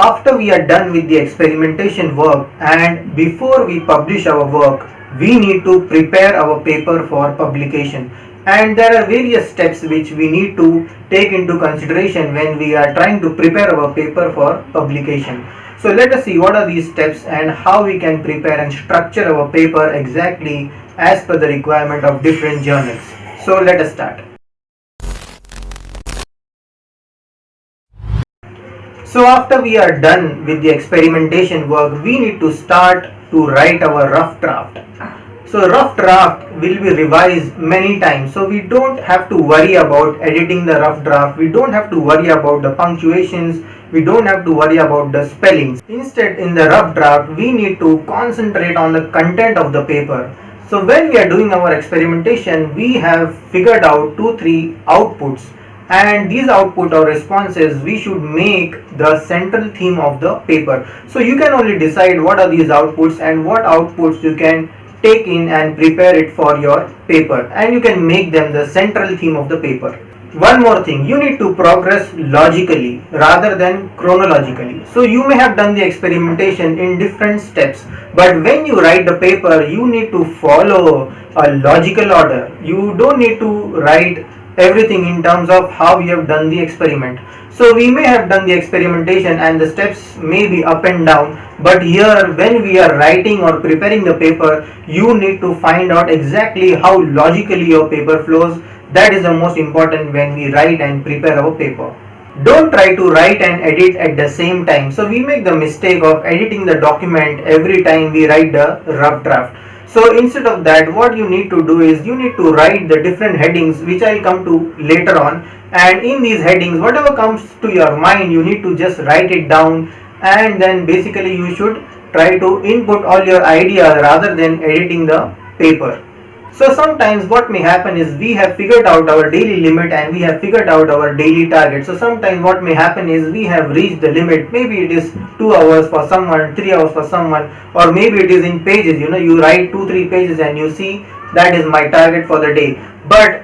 after we are done with the experimentation work and before we publish our work, we need to prepare our paper for publication. And there are various steps which we need to take into consideration when we are trying to prepare our paper for publication. So let us see what are these steps and how we can prepare and structure our paper exactly as per the requirement of different journals. So let us start. So after we are done with the experimentation work, we need to start to write our rough draft. So rough draft will be revised many times. So we don't have to worry about editing the rough draft. We don't have to worry about the punctuations. We don't have to worry about the spellings. Instead, in the rough draft, we need to concentrate on the content of the paper. So when we are doing our experimentation, we have figured out 2-3 outputs, and these output or responses we should make the central theme of the paper. So you can only decide what are these outputs and what outputs you can take in and prepare it for your paper, and you can make them the central theme of the paper. One more thing, you need to progress logically rather than chronologically. So you may have done the experimentation in different steps, but when you write the paper, you need to follow a logical order. You don't need to write everything in terms of how you have done the experiment. So we may have done the experimentation and the steps may be up and down, but here when we are writing or preparing the paper, you need to find out exactly how logically your paper flows. That is the most important when we write and prepare our paper. Don't try to write and edit at the same time. So we make the mistake of editing the document every time we write the rough draft. So instead of that, what you need to do is you need to write the different headings, which I'll come to later on, and in these headings whatever comes to your mind, you need to just write it down, and then basically you should try to input all your ideas rather than editing the paper. So sometimes what may happen is we have figured out our daily limit and we have figured out our daily target. So sometimes what may happen is we have reached the limit. Maybe it is 2 hours for someone, 3 hours for someone, or maybe it is in pages. You write 2-3 pages and you see that is my target for the day. But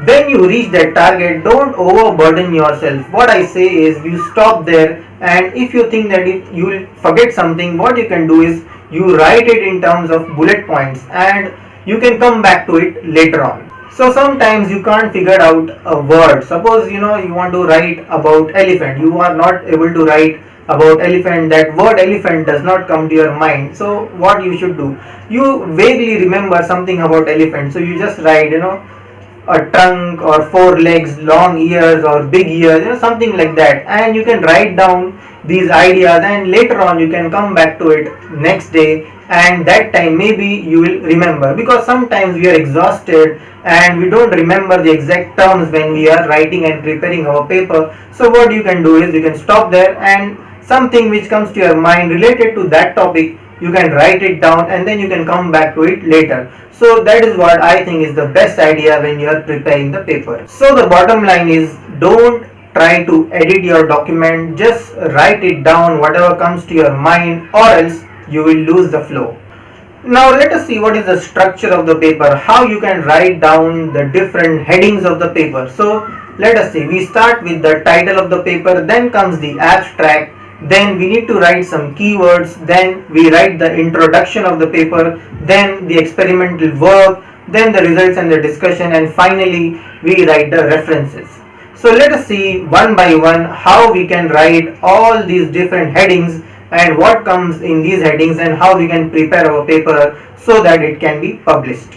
when you reach that target, don't overburden yourself. What I say is you stop there, and if you think that if you will forget something, what you can do is you write it in terms of bullet points and you can come back to it later on. So sometimes you can't figure out a word. Suppose you want to write about elephant. You are not able to write about elephant. That word elephant does not come to your mind. So what you should do? You vaguely remember something about elephant. So you just write a trunk or 4 legs, long ears or big ears, something like that, and you can write down these ideas, and later on you can come back to it next day, and that time maybe you will remember, because sometimes we are exhausted and we don't remember the exact terms when we are writing and preparing our paper. So what you can do is you can stop there, and something which comes to your mind related to that topic, you can write it down and then you can come back to it later. So that is what I think is the best idea when you are preparing the paper. So the bottom line is, don't try to edit your document, just write it down whatever comes to your mind, or else you will lose the flow. Now let us see what is the structure of the paper, how you can write down the different headings of the paper. So let us see, we start with the title of the paper, then comes the abstract, then we need to write some keywords, then we write the introduction of the paper, then the experimental work, then the results and the discussion, and finally we write the references. So let us see one by one how we can write all these different headings and what comes in these headings and how we can prepare our paper so that it can be published.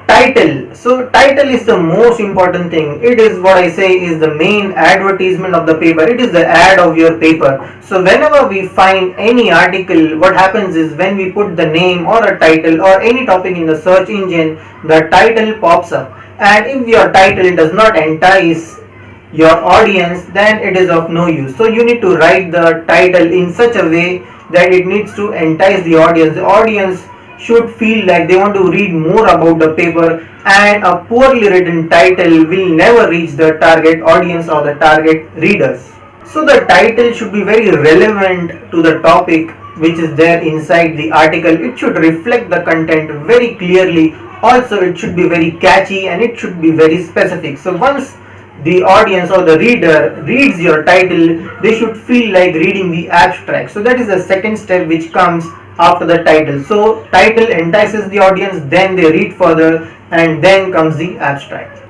Title. So title is the most important thing. It is what I say is the main advertisement of the paper. It is the ad of your paper. So whenever we find any article, what happens is when we put the name or a title or any topic in the search engine, the title pops up. And if your title does not entice your audience, then it is of no use. So you need to write the title in such a way that it needs to entice the audience. The audience should feel like they want to read more about the paper, and a poorly written title will never reach the target audience or the target readers. So the title should be very relevant to the topic which is there inside the article. It should reflect the content very clearly. Also it should be very catchy and it should be very specific. So once the audience or the reader reads your title, they should feel like reading the abstract. So that is the second step which comes after the title. So title entices the audience, then they read further, and then comes the abstract.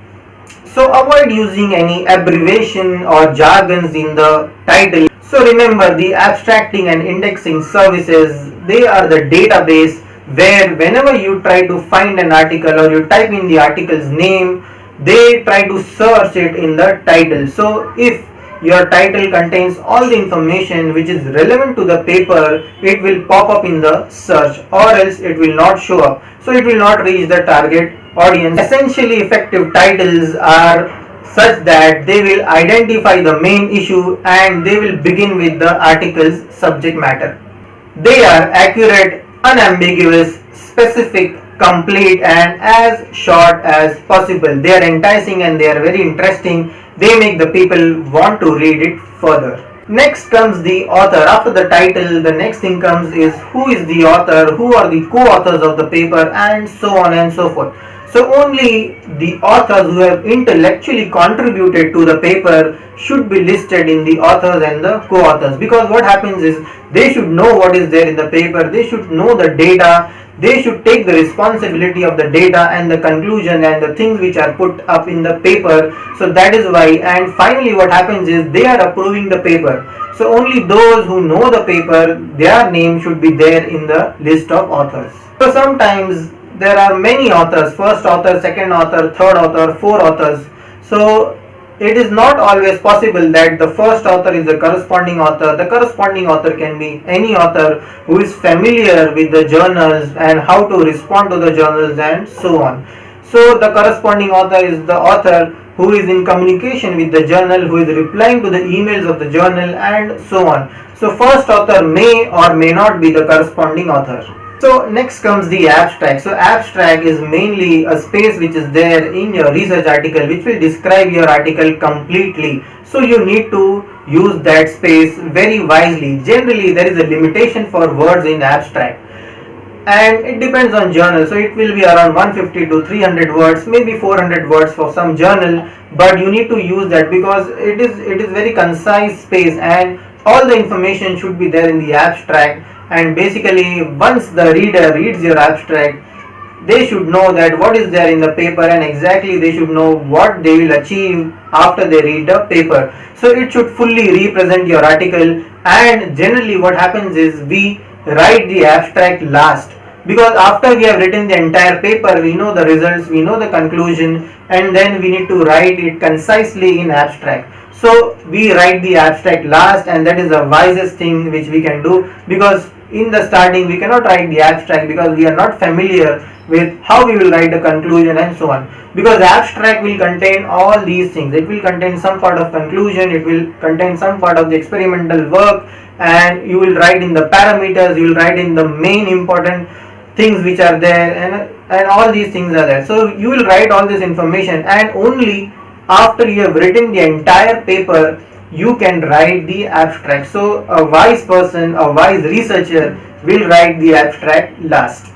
So avoid using any abbreviation or jargons in the title. So remember, the abstracting and indexing services, they are the database where whenever you try to find an article or you type in the article's name, they try to search it in the title. So if your title contains all the information which is relevant to the paper, it will pop up in the search, or else it will not show up. So it will not reach the target audience. Essentially, effective titles are such that they will identify the main issue and they will begin with the article's subject matter. They are accurate, unambiguous, specific, complete, and as short as possible. They are enticing and they are very interesting. They make the people want to read it further. Next comes the author. After the title, the next thing comes is who is the author, who are the co-authors of the paper, and so on and so forth. So only the authors who have intellectually contributed to the paper should be listed in the authors and the co-authors, because what happens is they should know what is there in the paper, they should know the data, they should take the responsibility of the data and the conclusion and the things which are put up in the paper. So that is why, and finally what happens is they are approving the paper. So only those who know the paper, their name should be there in the list of authors. So sometimes there are many authors, first author, second author, third author, four authors. So it is not always possible that the first author is the corresponding author. The corresponding author can be any author who is familiar with the journals and how to respond to the journals and so on. So the corresponding author is the author who is in communication with the journal, who is replying to the emails of the journal and so on. So first author may or may not be the corresponding author. So next comes the abstract. So abstract is mainly a space which is there in your research article which will describe your article completely. So you need to use that space very wisely. Generally there is a limitation for words in abstract, and it depends on journal. So it will be around 150 to 300 words, maybe 400 words for some journal, but you need to use that because it is very concise space and all the information should be there in the abstract. And basically once the reader reads your abstract, they should know that what is there in the paper, and exactly they should know what they will achieve after they read the paper. So it should fully represent your article, and generally what happens is we write the abstract last, because after we have written the entire paper, we know the results, we know the conclusion, and then we need to write it concisely in abstract. So we write the abstract last, and that is the wisest thing which we can do, because in the starting we cannot write the abstract because we are not familiar with how we will write the conclusion and so on. Because abstract will contain all these things. It will contain some part of conclusion, it will contain some part of the experimental work, and you will write in the parameters, you will write in the main important things which are there, and all these things are there. So you will write all this information, and only after you have written the entire paper you can write the abstract. So a wise person, a wise researcher will write the abstract last.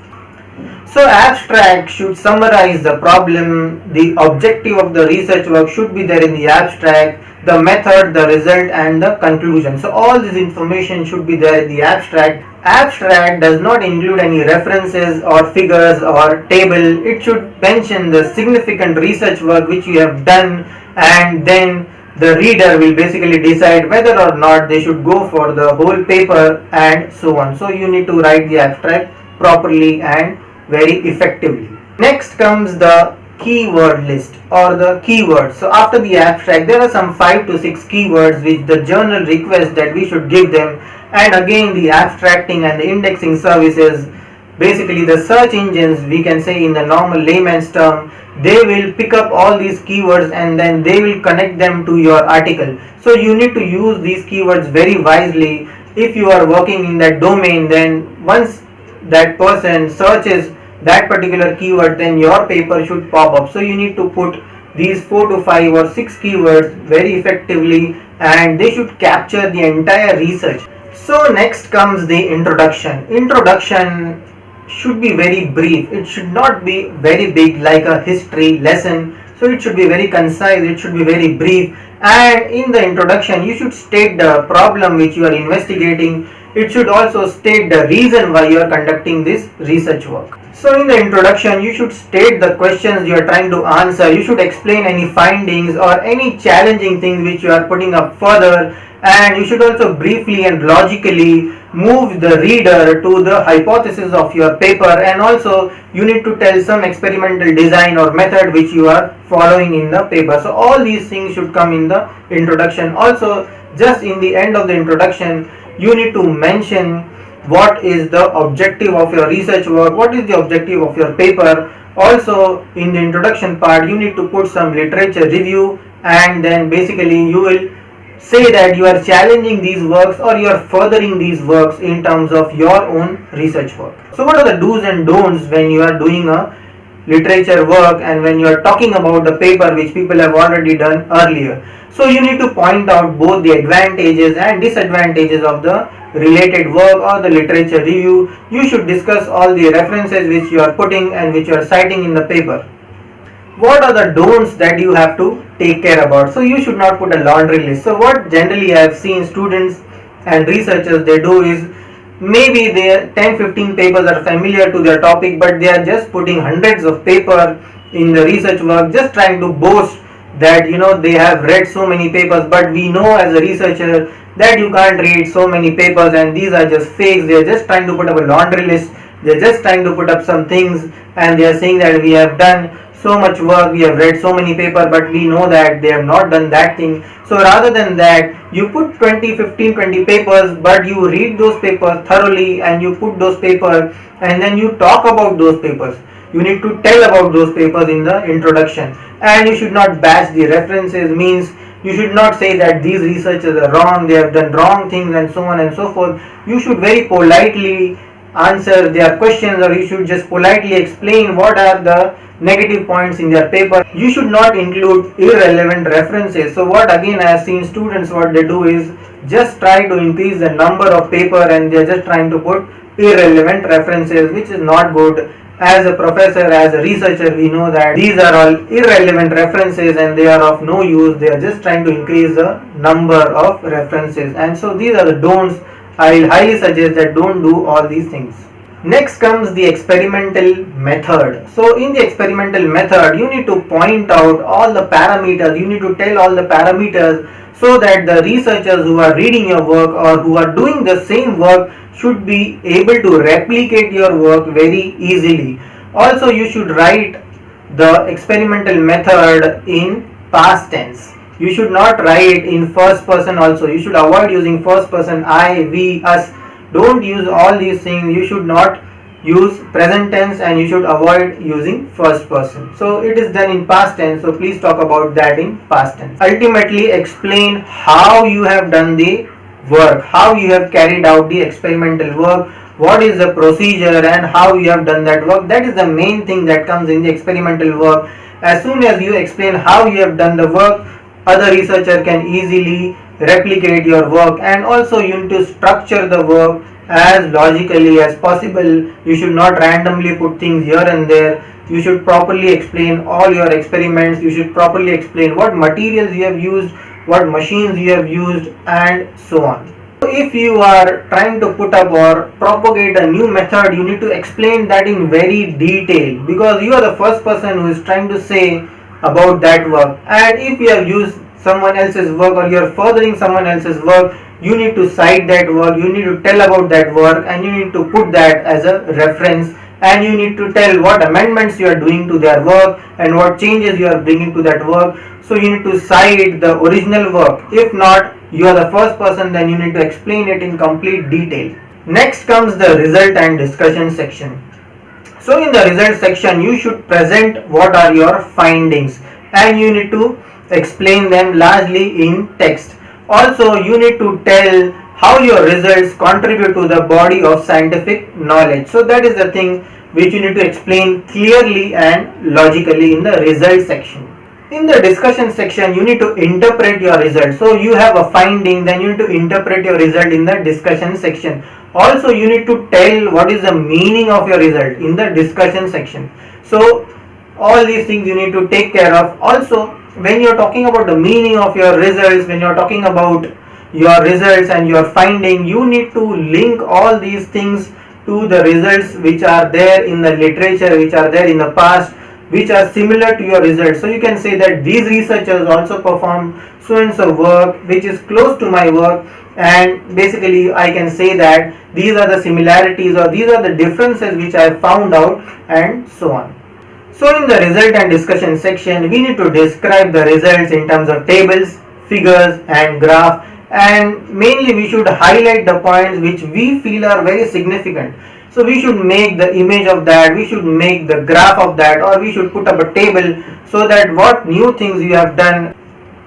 So abstract should summarize the problem, the objective of the research work should be there in the abstract, the method, the result, and the conclusion. So all this information should be there in the abstract. Abstract does not include any references or figures or table. It should mention the significant research work which you have done, and then the reader will basically decide whether or not they should go for the whole paper and so on. So you need to write the abstract properly and very effectively. Next comes the keyword list or the keywords. So after the abstract there are some 5 to 6 keywords which the journal requests that we should give them, and again the abstracting and the indexing services, basically the search engines, we can say in the normal layman's term, they will pick up all these keywords and then they will connect them to your article. So you need to use these keywords very wisely. If you are working in that domain, then once that person searches that particular keyword, then your paper should pop up. So you need to put these 4 to 5 or 6 keywords very effectively, and they should capture the entire research. So next comes the introduction. Introduction should be very brief. It should not be very big like a history lesson. So it should be very concise, it should be very brief, and in the introduction you should state the problem which you are investigating. It should also state the reason why you are conducting this research work. So in the introduction you should state the questions you are trying to answer. You should explain any findings or any challenging things which you are putting up further, and you should also briefly and logically move the reader to the hypothesis of your paper, and also you need to tell some experimental design or method which you are following in the paper. So all these things should come in the introduction. Also, just in the end of the introduction you need to mention what is the objective of your research work, what is the objective of your paper. Also in the introduction part you need to put some literature review, and then basically you will say that you are challenging these works or you are furthering these works in terms of your own research work. So what are the do's and don'ts when you are doing a literature work and when you are talking about the paper which people have already done earlier? So you need to point out both the advantages and disadvantages of the related work or the literature review. You should discuss all the references which you are putting and which you are citing in the paper. What are the don'ts that you have to take care about? So you should not put a laundry list. So what generally I have seen students and researchers they do is, maybe their 10-15 papers are familiar to their topic, but they are just putting hundreds of paper in the research work, just trying to boast that they have read so many papers. But we know as a researcher that you can't read so many papers, and these are just fakes. They are just trying to put up a laundry list. They are just trying to put up some things, and they are saying that we have done so much work, we have read so many papers, but we know that they have not done that thing. So rather than that, you put 20 papers, but you read those papers thoroughly and you put those papers and then you talk about those papers. You need to tell about those papers in the introduction, and you should not bash the references. Means you should not say that these researchers are wrong, they have done wrong things and so on and so forth. You should very politely answer their questions, or you should just politely explain what are the negative points in their paper. You should not include irrelevant references. So what again I have seen students, what they do is just try to increase the number of paper and they are just trying to put irrelevant references, which is not good. As a professor, as a researcher, we know that these are all irrelevant references and they are of no use. They are just trying to increase the number of references, and so these are the don'ts. I will highly suggest that don't do all these things. Next comes the experimental method. So in the experimental method, you need to point out all the parameters, you need to tell all the parameters, so that the researchers who are reading your work or who are doing the same work should be able to replicate your work very easily. Also, you should write the experimental method in past tense. You should not write in first person also. You should avoid using first person, I, we, us. Don't use all these things. You should not use present tense and you should avoid using first person. So it is done in past tense, so please talk about that in past tense. Ultimately explain how you have done the work, how you have carried out the experimental work, what is the procedure and how you have done that work. That is the main thing that comes in the experimental work. As soon as you explain how you have done the work, other researcher can easily replicate your work. And also you need to structure the work as logically as possible. You should not randomly put things here and there. You should properly explain all your experiments. You should properly explain what materials you have used, what machines you have used, and so on. If you are trying to put up or propagate a new method, you need to explain that in very detail, because you are the first person who is trying to say about that work. And if you have used someone else's work or you are furthering someone else's work, you need to cite that work, you need to tell about that work, and you need to put that as a reference, and you need to tell what amendments you are doing to their work and what changes you are bringing to that work. So you need to cite the original work. If not, you are the first person, then you need to explain it in complete detail. Next comes the result and discussion section. So in the result section, you should present what are your findings and you need to explain them largely in text. Also, you need to tell how your results contribute to the body of scientific knowledge. So that is the thing which you need to explain clearly and logically in the result section. In the discussion section, you need to interpret your result. So you have a finding, then you need to interpret your result in the discussion section. Also, you need to tell what is the meaning of your result in the discussion section. So All these things you need to take care of. Also, when you're talking about the meaning of your results, when you're talking about your results and your finding, you need to link all these things to the results which are there in the literature, which are there in the past, which are similar to your results. So you can say that these researchers also performed so and so work which is close to my work, and basically I can say that these are the similarities or these are the differences which I found out, and so on. So in the result and discussion section, we need to describe the results in terms of tables, figures and graph, and mainly we should highlight the points which we feel are very significant. So we should make the image of that, we should make the graph of that, or we should put up a table so that what new things you have done,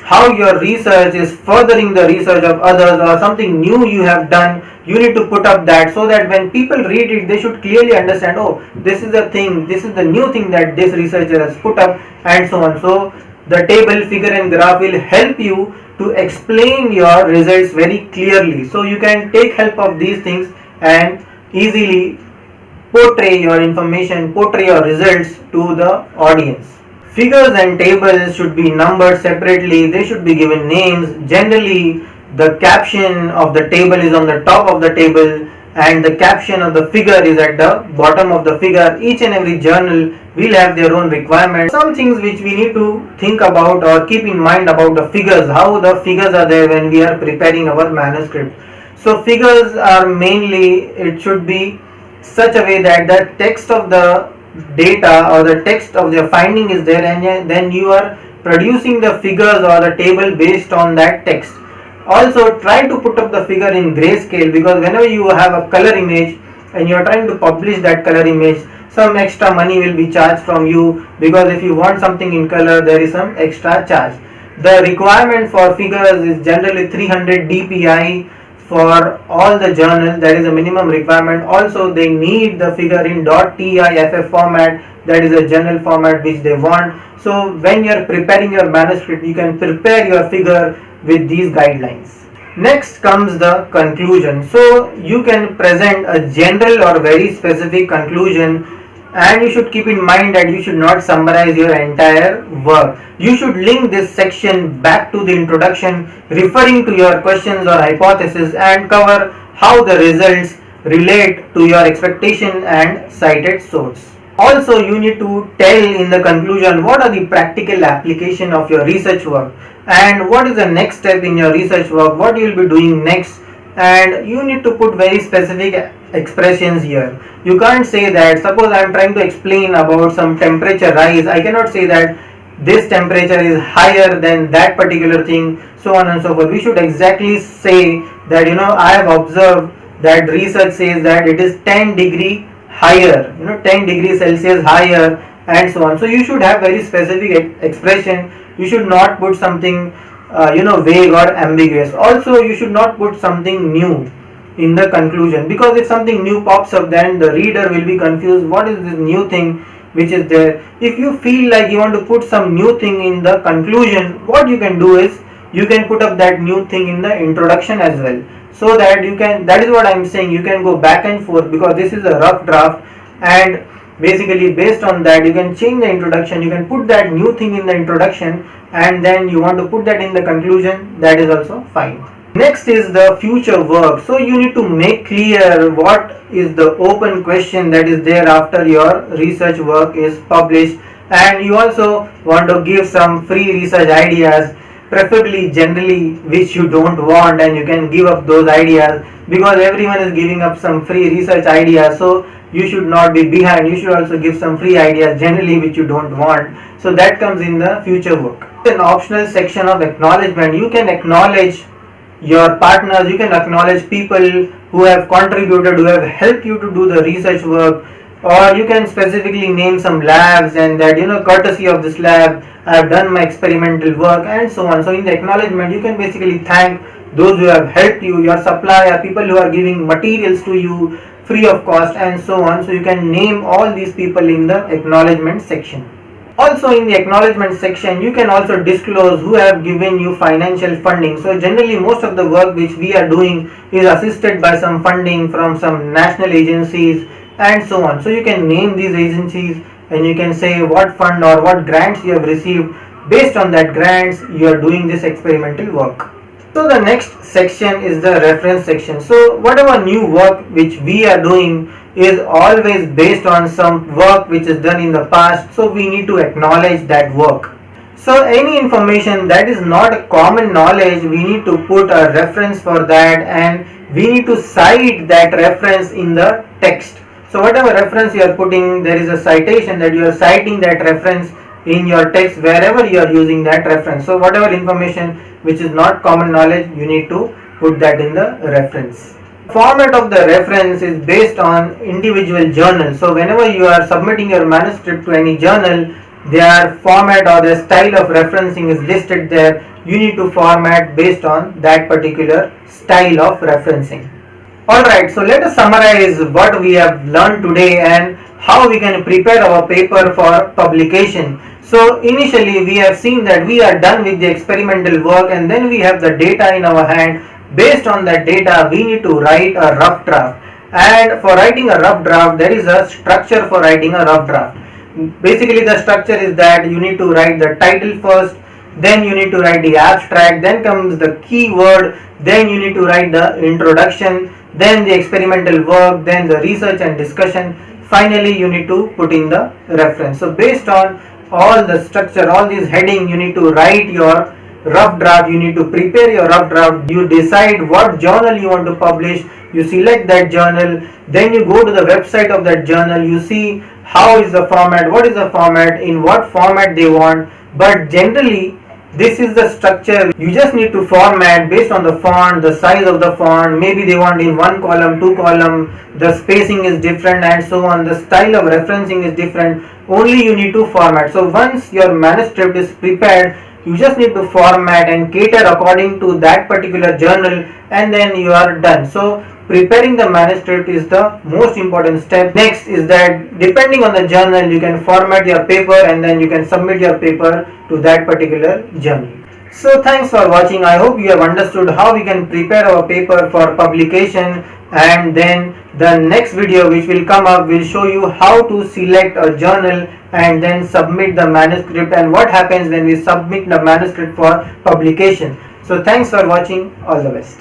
how your research is furthering the research of others, or something new you have done, you need to put up that so that when people read it, they should clearly understand, oh, this is the thing, this is the new thing that this researcher has put up, and so on. So the table, figure and graph will help you to explain your results very clearly. So you can take help of these things and easily portray your information, portray your results to the audience. Figures and tables should be numbered separately, they should be given names. Generally, the caption of the table is on the top of the table and the caption of the figure is at the bottom of the figure. Each and every journal will have their own requirements. Some things which we need to think about or keep in mind about the figures, how the figures are there when we are preparing our manuscript. So figures are mainly, it should be such a way that the text of the data or the text of the finding is there, and then you are producing the figures or the table based on that text. Also try to put up the figure in grayscale, because whenever you have a color image and you are trying to publish that color image, some extra money will be charged from you, because if you want something in color there is some extra charge. The requirement for figures is generally 300 dpi for all the journals, that is a minimum requirement. Also they need the figure in .tiff format, that is a journal format which they want. So when you are preparing your manuscript, you can prepare your figure with these guidelines. Next comes the conclusion. So you can present a general or very specific conclusion, and you should keep in mind that you should not summarize your entire work. You should link this section back to the introduction, referring to your questions or hypothesis, and cover how the results relate to your expectation and cited source. Also, you need to tell in the conclusion what are the practical application of your research work and what is the next step in your research work, what you will be doing next, and you need to put very specific expressions here. You can't say that, suppose I am trying to explain about some temperature rise, I cannot say that this temperature is higher than that particular thing, so on and so forth. We should exactly say that, I have observed that research says that it is 10 degree higher, 10 degrees Celsius higher, and so on. So you should have very specific expression. You should not put something vague or ambiguous. Also you should not put something new in the conclusion, because if something new pops up, then the reader will be confused, what is this new thing which is there. If you feel like you want to put some new thing in the conclusion, what you can do is you can put up that new thing in the introduction as well, so that you can, that is what I am saying, you can go back and forth, because this is a rough draft, and basically based on that you can change the introduction, you can put that new thing in the introduction, and then you want to put that in the conclusion, that is also fine. Next is the future work. So you need to make clear what is the open question that is there after your research work is published, and you also want to give some free research ideas, preferably generally which you don't want, and you can give up those ideas, because everyone is giving up some free research ideas, so you should not be behind. You should also give some free ideas generally which you don't want. So that comes in the future work. An optional section of acknowledgement. You can acknowledge your partners, you can acknowledge people who have contributed, who have helped you to do the research work, or you can specifically name some labs and that, courtesy of this lab I have done my experimental work, and so on. So in the acknowledgement you can basically thank those who have helped you, your supplier, people who are giving materials to you free of cost, and so on. So you can name all these people in the acknowledgement section. Also in the acknowledgement section you can also disclose who have given you financial funding. So generally most of the work which we are doing is assisted by some funding from some national agencies and so on. So you can name these agencies and you can say what fund or what grants you have received. Based on that grants, you are doing this experimental work. So the next section is the reference section. So whatever new work which we are doing is always based on some work which is done in the past, so we need to acknowledge that work. So any information that is not common knowledge, we need to put a reference for that, and we need to cite that reference in the text. So whatever reference you are putting, there is a citation that you are citing that reference in your text wherever you are using that reference. So whatever information which is not common knowledge, you need to put that in the reference. Format of the reference is based on individual journal. So whenever you are submitting your manuscript to any journal, their format or their style of referencing is listed there. You need to format based on that particular style of referencing. Alright, so let us summarize what we have learned today and how we can prepare our paper for publication. So initially we have seen that we are done with the experimental work, and then we have the data in our hand. Based on that data, we need to write a rough draft. And for writing a rough draft, there is a structure for writing a rough draft. Basically the structure is that you need to write the title first, then you need to write the abstract, then comes the keyword, then you need to write the introduction, then the experimental work, then the research and discussion. Finally you need to put in the reference. So based on all the structure, all these heading, you need to write your rough draft. You need to prepare your rough draft. You decide what journal you want to publish, you select that journal, then you go to the website of that journal, you see how is the format, what is the format, in what format they want. But generally this is the structure. You just need to format based on the font, the size of the font. Maybe they want in 1 column, 2 column, the spacing is different and so on. The style of referencing is different. Only you need to format. So once your manuscript is prepared, you just need to format and cater according to that particular journal, and then you are done. So preparing the manuscript is the most important step. Next is that depending on the journal, you can format your paper and then you can submit your paper to that particular journal. So thanks for watching. I hope you have understood how we can prepare our paper for publication, and then the next video which will come up will show you how to select a journal and then submit the manuscript, and what happens when we submit the manuscript for publication. So thanks for watching. All the best.